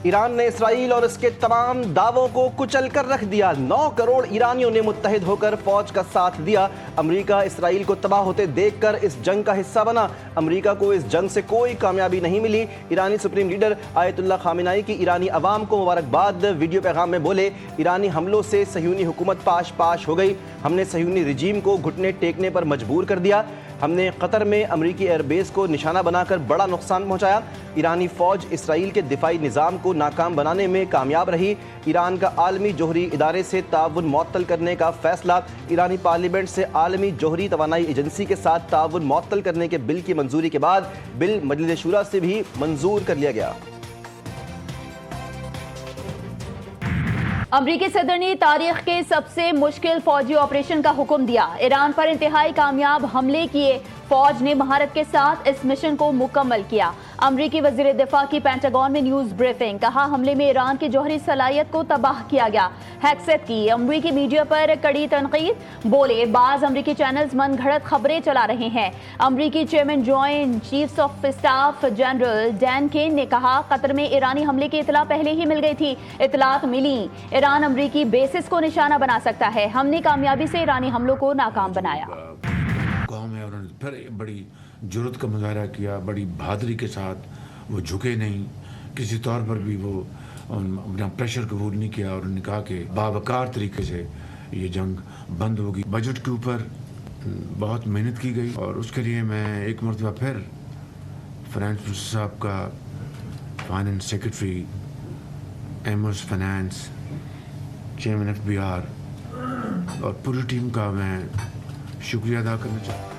ایران نے اسرائیل اور اس کے تمام دعووں کو کچل کر رکھ دیا۔ 9 کروڑ ایرانیوں نے متحد ہو کر فوج کا ساتھ دیا۔ امریکہ اسرائیل کو تباہ ہوتے دیکھ کر اس جنگ کا حصہ بنا۔ امریکہ کو اس جنگ سے کوئی کامیابی نہیں ملی۔ ایرانی سپریم لیڈر آیت اللہ خامنائی کی ایرانی عوام کو مبارکباد۔ ویڈیو پیغام میں بولے، ایرانی حملوں سے صہیونی حکومت پاش پاش ہو گئی۔ ہم نے صہیونی رجیم کو گھٹنے ٹیکنے پر مجبور کر دیا۔ ہم نے قطر میں امریکی ایئر بیس کو نشانہ بنا کر بڑا نقصان پہنچایا۔ ایرانی فوج اسرائیل کے دفاعی نظام کو ناکام بنانے میں کامیاب رہی۔ ایران کا عالمی جوہری ادارے سے تعاون معطل کرنے کا فیصلہ۔ ایرانی پارلیمنٹ سے عالمی جوہری توانائی ایجنسی کے ساتھ تعاون معطل کرنے کے بل کی منظوری کے بعد بل مجلس شورا سے بھی منظور کر لیا گیا۔ امریکی صدر نے تاریخ کے سب سے مشکل فوجی آپریشن کا حکم دیا۔ ایران پر انتہائی کامیاب حملے کیے۔ فوج نے مہارت کے ساتھ اس مشن کو مکمل کیا۔ امریکی وزیر دفاع کی پینٹاگون میں نیوز بریفنگ، کہا حملے میں ایران کی جوہری صلاحیت کو تباہ کیا گیا۔ ہیکسیت کی امریکی میڈیا پر کڑی تنقید، بولے بعض امریکی چینلز من گھڑت خبریں چلا رہے ہیں۔ امریکی chairman joint chiefs of staff general Dan Caine نے کہا قطر میں ایرانی حملے کی اطلاع پہلے ہی مل گئی تھی۔ اطلاعات ملی ایران امریکی بیسز کو نشانہ بنا سکتا ہے۔ ہم نے کامیابی سے ایرانی حملوں کو ناکام بنایا۔ قوم ہے، انہوں نے پھر بڑی جرأت کا مظاہرہ کیا، بڑی بہادری کے ساتھ وہ جھکے نہیں، کسی طور پر بھی وہ اپنا پریشر قبول نہیں کیا، اور انہوں نے کہا کہ باوقار طریقے سے یہ جنگ بند ہوگی۔ بجٹ کے اوپر بہت محنت کی گئی، اور اس کے لیے میں ایک مرتبہ پھر فائنانس منسٹر صاحب کا، فائنانس سیکرٹری، ایموس finance, chairman F B R اور پوری ٹیم کا میں شکریہ ادا کرنا چاہتا ہوں۔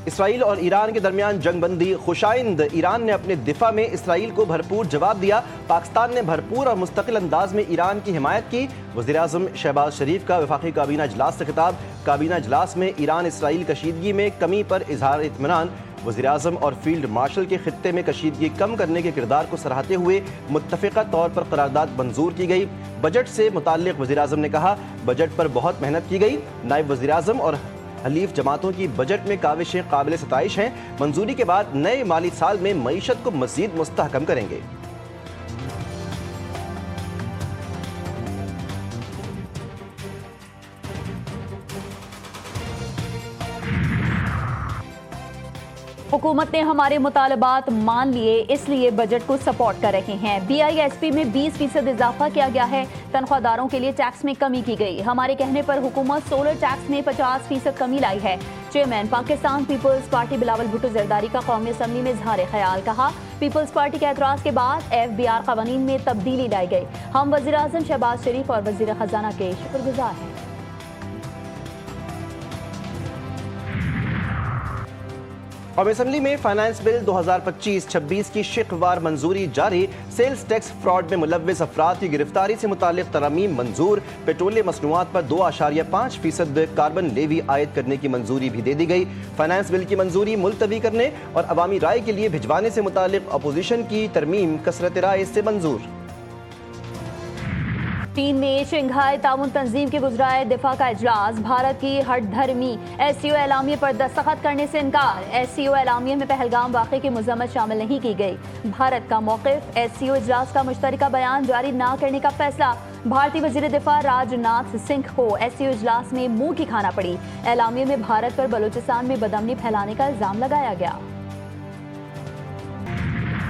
اسرائیل اور ایران کے درمیان جنگ بندی خوشائند۔ ایران نے اپنے دفاع میں اسرائیل کو بھرپور جواب دیا۔ پاکستان نے بھرپور اور مستقل انداز میں ایران کی حمایت کی۔ وزیراعظم شہباز شریف کا وفاقی کابینہ اجلاس سے خطاب۔ کابینہ اجلاس میں ایران اسرائیل کشیدگی میں کمی پر اظہار اطمینان۔ وزیراعظم اور فیلڈ مارشل کے خطے میں کشیدگی کم کرنے کے کردار کو سراہتے ہوئے متفقہ طور پر قرارداد منظور کی گئی۔ بجٹ سے متعلق وزیراعظم نے کہا بجٹ پر بہت محنت کی گئی۔ نائب وزیراعظم اور حلیف جماعتوں کی بجٹ میں کاوشیں قابل ستائش ہیں۔ منظوری کے بعد نئے مالی سال میں معیشت کو مزید مستحکم کریں گے۔ حکومت نے ہمارے مطالبات مان لیے، اس لیے بجٹ کو سپورٹ کر رہے ہیں۔ بی آئی ایس پی میں 20% اضافہ کیا گیا ہے۔ تنخواہ داروں کے لیے ٹیکس میں کمی کی گئی۔ ہمارے کہنے پر حکومت سولر ٹیکس میں 50% کمی لائی ہے۔ چیئرمین پاکستان پیپلز پارٹی بلاول بھٹو زرداری کا قومی اسمبلی میں اظہار خیال، کہا پیپلز پارٹی کے اعتراض کے بعد ایف بی آر قوانین میں تبدیلی لائی گئی۔ ہم وزیر اعظم شہباز شریف اور وزیر خزانہ کے شکر گزار ہیں۔ قومی اسمبلی میں فائنانس بل 2025-26 کی شقوار منظوری جاری۔ سیلز ٹیکس فراڈ میں ملوث افراد کی گرفتاری سے متعلق ترامیم منظور۔ پیٹرولیم مصنوعات پر 2.5% کاربن لیوی عائد کرنے کی منظوری بھی دے دی گئی۔ فائنانس بل کی منظوری ملتوی کرنے اور عوامی رائے کے لیے بھجوانے سے متعلق اپوزیشن کی ترمیم کثرت رائے سے منظور۔ چین میں شنگھائی تعاون تنظیم کے وزرائے دفاع کا اجلاس۔ بھارت کی ہٹ دھرمی ایس سی او اعلامیے پر دستخط کرنے سے انکار۔ ایس سی او اعلامیے میں پہلگام واقعے کی مذمت شامل نہیں کی گئی۔ بھارت کا موقف، ایس سی او اجلاس کا مشترکہ بیان جاری نہ کرنے کا فیصلہ۔ بھارتی وزیر دفاع راج ناتھ سنگھ کو ایس سی او اجلاس میں منہ کی کھانا پڑی۔ اعلامیے میں بھارت پر بلوچستان میں بدامنی پھیلانے کا الزام لگایا گیا۔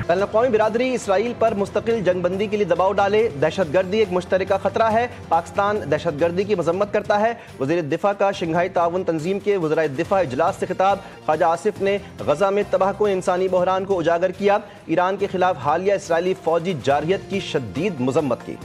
بین الاقوامی برادری اسرائیل پر مستقل جنگ بندی کے لیے دباؤ ڈالے۔ دہشت گردی ایک مشترکہ خطرہ ہے۔ پاکستان دہشت گردی کی مذمت کرتا ہے۔ وزیر دفاع کا شنگھائی تعاون تنظیم کے وزرائے دفاع اجلاس سے خطاب۔ خواجہ آصف نے غزہ میں تباہ کن انسانی بحران کو اجاگر کیا۔ ایران کے خلاف حالیہ اسرائیلی فوجی جارحیت کی شدید مذمت کی۔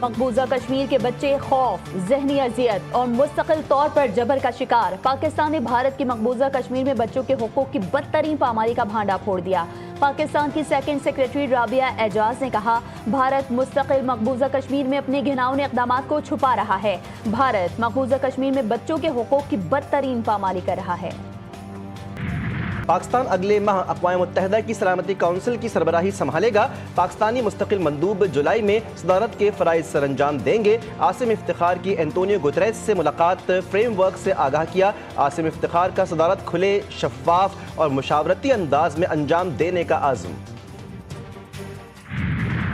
مقبوضہ کشمیر کے بچے خوف، ذہنی اذیت اور مستقل طور پر جبر کا شکار۔ پاکستان نے بھارت کی مقبوضہ کشمیر میں بچوں کے حقوق کی بدترین پامالی کا بھانڈا پھوڑ دیا۔ پاکستان کی سیکنڈ سیکریٹری رابعہ اعجاز نے کہا بھارت مستقل مقبوضہ کشمیر میں اپنے گھناؤنے اقدامات کو چھپا رہا ہے۔ بھارت مقبوضہ کشمیر میں بچوں کے حقوق کی بدترین پامالی کر رہا ہے۔ پاکستان اگلے ماہ اقوام متحدہ کی سلامتی کونسل کی سربراہی سنبھالے گا۔ پاکستانی مستقل مندوب جولائی میں صدارت کے فرائض سر انجام دیں گے۔ عاصم افتخار کی اینٹونیو گوتریس سے ملاقات، فریم ورک سے آگاہ کیا۔ عاصم افتخار کا صدارت کھلے، شفاف اور مشاورتی انداز میں انجام دینے کا عزم۔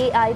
AI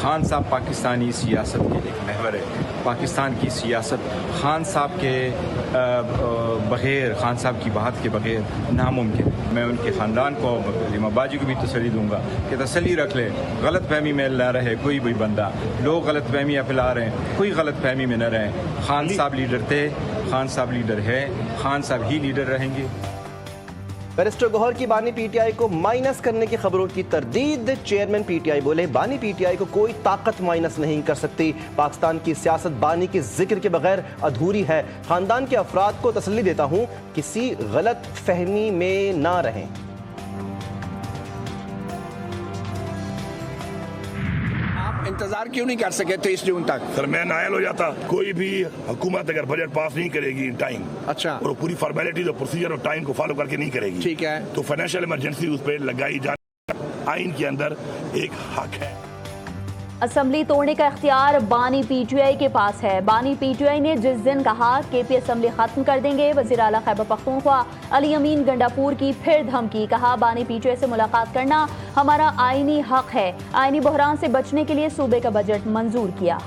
خان صاحب پاکستانی سیاست کے ایک محور ہے. پاکستان کی سیاست خان صاحب کے بغیر، خان صاحب کی بات کے بغیر ناممکن ہے. میں ان کے خاندان کو، علیم باجی کو بھی تسلی دوں گا کہ تسلی رکھ لے، غلط فہمی میں نہ رہے کوئی بھی بندہ. لوگ غلط فہمیاں پھیلا رہے ہیں، کوئی غلط فہمی میں نہ رہیں. خان صاحب لیڈر تھے، خان صاحب لیڈر ہے، خان صاحب ہی لیڈر رہیں گے. بیرسٹر گوہر کی بانی پی ٹی آئی کو مائنس کرنے کی خبروں کی تردید. چیئرمین پی ٹی آئی بولے بانی پی ٹی آئی کو کوئی طاقت مائنس نہیں کر سکتی. پاکستان کی سیاست بانی کے ذکر کے بغیر ادھوری ہے. خاندان کے افراد کو تسلی دیتا ہوں، کسی غلط فہمی میں نہ رہیں. انتظار کیوں نہیں کر سکے 23 جون تک؟ سر میں نائل ہو جاتا. کوئی بھی حکومت اگر بجٹ پاس نہیں کرے گی ٹائم، اچھا، اور پوری فارمیلٹیز اور پروسیجر اور ٹائم کو فالو کر کے نہیں کرے گی، ٹھیک ہے، تو فائنینشیل ایمرجنسی اس پہ لگائی جاتی. آئین کے اندر ایک حق ہے. اسمبلی توڑنے کا اختیار بانی پی ٹی آئی کے پاس ہے. بانی پی ٹی آئی نے جس دن کہا کہ پی اسمبلی ختم کر دیں گے، وزیر اعلیٰ خیبر پختونخوا علی امین گنڈاپور کی پھر دھمکی. کہا بانی پی ٹی آئی سے ملاقات کرنا ہمارا آئینی حق ہے. آئینی بحران سے بچنے کے لیے صوبے کا بجٹ منظور کیا.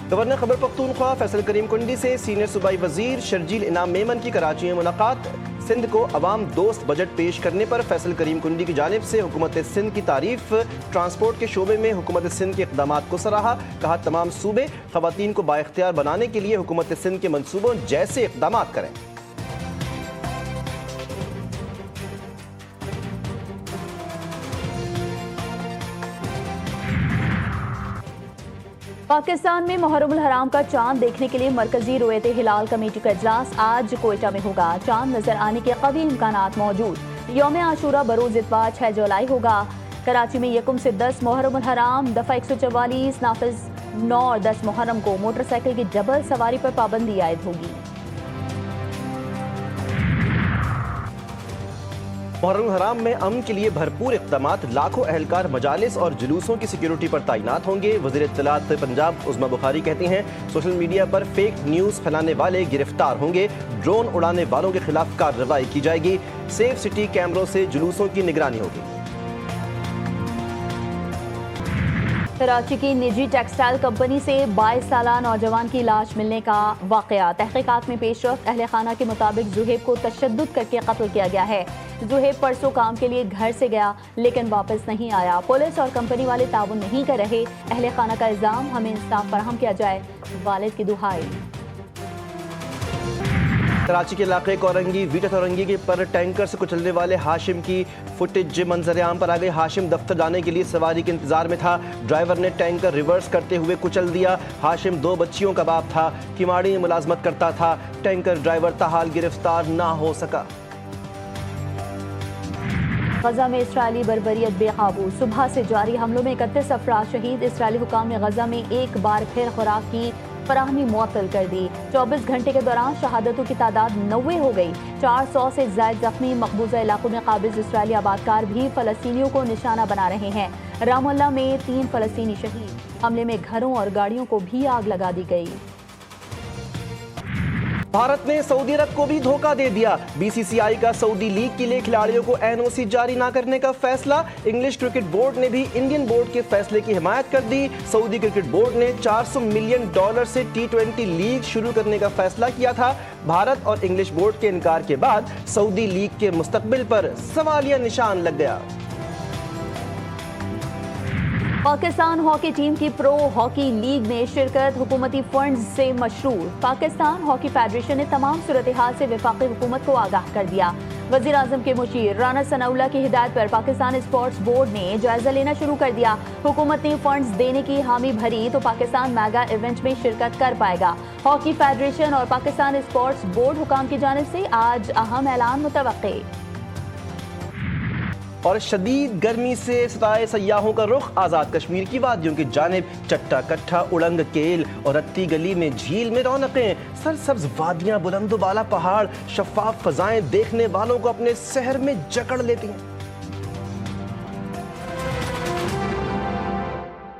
گورنر خیبر پختونخوا فیصل کریم کنڈی سے سینئر صوبائی وزیر شرجیل انعام میمن کی کراچی میں ملاقات. سندھ کو عوام دوست بجٹ پیش کرنے پر فیصل کریم کنڈی کی جانب سے حکومت سندھ کی تعریف. ٹرانسپورٹ کے شعبے میں حکومت سندھ کے اقدامات کو سراہا. کہا تمام صوبے خواتین کو بااختیار بنانے کے لیے حکومت سندھ کے منصوبوں جیسے اقدامات کریں. پاکستان میں محرم الحرام کا چاند دیکھنے کے لیے مرکزی رویت ہلال کمیٹی کا اجلاس آج کوئٹہ میں ہوگا. چاند نظر آنے کے قوی امکانات موجود. یوم عاشورہ بروز اتوار 6 جولائی ہوگا. کراچی میں 1 سے 10 محرم الحرام دفعہ 144 نافذ 9 اور 10 محرم کو موٹر سائیکل کی ڈبل سواری پر پابندی عائد ہوگی. محرم الحرام میں امن کے لیے بھرپور اقدامات. لاکھوں اہلکار مجالس اور جلوسوں کی سیکیورٹی پر تعینات ہوں گے. وزیر اطلاعات پنجاب عظمی بخاری کہتی ہیں سوشل میڈیا پر فیک نیوز پھیلانے والے گرفتار ہوں گے. ڈرون اڑانے والوں کے خلاف کارروائی کی جائے گی. سیف سٹی کیمروں سے جلوسوں کی نگرانی ہوگی. کراچی کی نجی ٹیکسٹائل کمپنی سے 22 سالہ نوجوان کی لاش ملنے کا واقعہ. تحقیقات میں پیش رفت. اہل خانہ کے مطابق زہیب کو تشدد کر کے قتل کیا گیا ہے. زہیب پرسوں کام کے لیے گھر سے گیا لیکن واپس نہیں آیا. پولیس اور کمپنی والے تعاون نہیں کر رہے. اہل خانہ کا الزام ہمیں انصاف فراہم کیا جائے. والد کی دہائی. کراچی کے علاقے کورنگی ویٹا تورنگی پر ٹینکر سے کچلنے والے ہاشم کی فوٹیج منظر عام پر آ گئی. ہاشم دفتر جانے کے لیے سواری کے انتظار میں تھا. ڈرائیور نے ٹینکر ریورس کرتے ہوئے کچل دیا. ہاشم 2 بچیوں کا باپ تھا. کماڑی میں ملازمت کرتا تھا. ٹینکر ڈرائیور تاحال گرفتار نہ ہو سکا. غزہ میں اسرائیلی بربریت بے قابو. صبح سے جاری حملوں میں 31 افراد شہید. اسرائیلی حکام نے غزہ میں ایک بار پھر خوراک کی فراہمی معطل کر دی. 24 گھنٹے کے دوران شہادتوں کی تعداد 90 ہو گئی. 400 سے زائد زخمی. مقبوضہ علاقوں میں قابض اسرائیلی آبادکار بھی فلسطینیوں کو نشانہ بنا رہے ہیں. رام اللہ میں 3 فلسطینی شہید. حملے میں گھروں اور گاڑیوں کو بھی آگ لگا دی گئی. بھارت نے سعودی عرب کو بھی دھوکہ دے دیا. بی سی سی آئی کا سعودی لیگ کے لیے کھلاڑیوں کو این او سی جاری نہ کرنے کا فیصلہ. انگلش کرکٹ بورڈ نے بھی انڈین بورڈ کے فیصلے کی حمایت کر دی. سعودی کرکٹ بورڈ نے $400 ملین سے T20 لیگ شروع کرنے کا فیصلہ کیا تھا. بھارت اور انگلش بورڈ کے انکار کے بعد سعودی لیگ کے مستقبل پر سوالیہ نشان لگ گیا. پاکستان ہاکی ٹیم کی پرو ہاکی لیگ میں شرکت حکومتی فنڈز سے مشروع. پاکستان ہاکی فیڈریشن نے تمام صورتحال سے وفاقی حکومت کو آگاہ کر دیا. وزیر اعظم کے مشیر رانا ثناء اللہ کی ہدایت پر پاکستان اسپورٹس بورڈ نے جائزہ لینا شروع کر دیا. حکومت نے فنڈز دینے کی حامی بھری تو پاکستان میگا ایونٹ میں شرکت کر پائے گا. ہاکی فیڈریشن اور پاکستان اسپورٹس بورڈ حکام کی جانب سے آج اہم اعلان متوقع. اور شدید گرمی سے ستائے سیاحوں کا رخ آزاد کشمیر کی وادیوں کی جانب. چٹا کٹھا اڑنگ کیل اور رتی گلی میں جھیل میں رونقیں. سرسبز وادیاں، بلند و بالا پہاڑ، شفاف فضائیں دیکھنے والوں کو اپنے سحر میں جکڑ لیتی ہیں.